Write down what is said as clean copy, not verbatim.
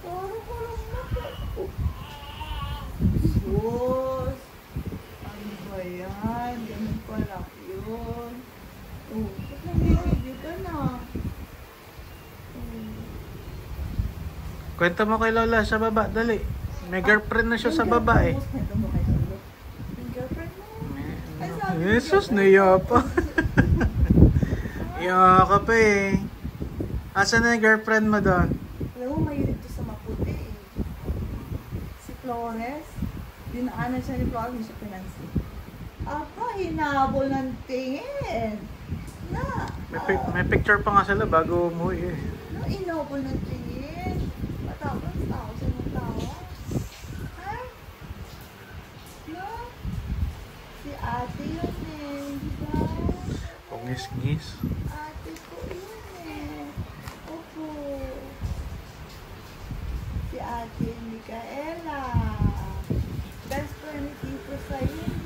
Parang walang mata. Oh. Sus. Ano ba yan? Ganun pala yun. Oh, ba't nag-video ka na? Oh. Kwenta mo kay Lola sa baba, dali. May girlfriend na siya sa baba eh. Kwento mo kay Lolo. Yung girlfriend mo? Ay, sabi ko, Jesus, girlfriend. naiya pa. Iya ka pa eh. Asan na yung girlfriend mo doon? Alam mo, mahilig to sa maputi eh. Si Flores, dinaanan siya ni Flores, hindi siya pinansin. Aba, hinabol ng tingin. Na, May picture pa nga sila bago umuwi eh. no, inabol ng tingin. Matapos, tao siya ng tawa. Ha? No? Si ate yun eh, di ba? Pungis-ngis. Ate ko yun eh. Opo. Si ate Micaela. Best friend ni Tito sa'yo.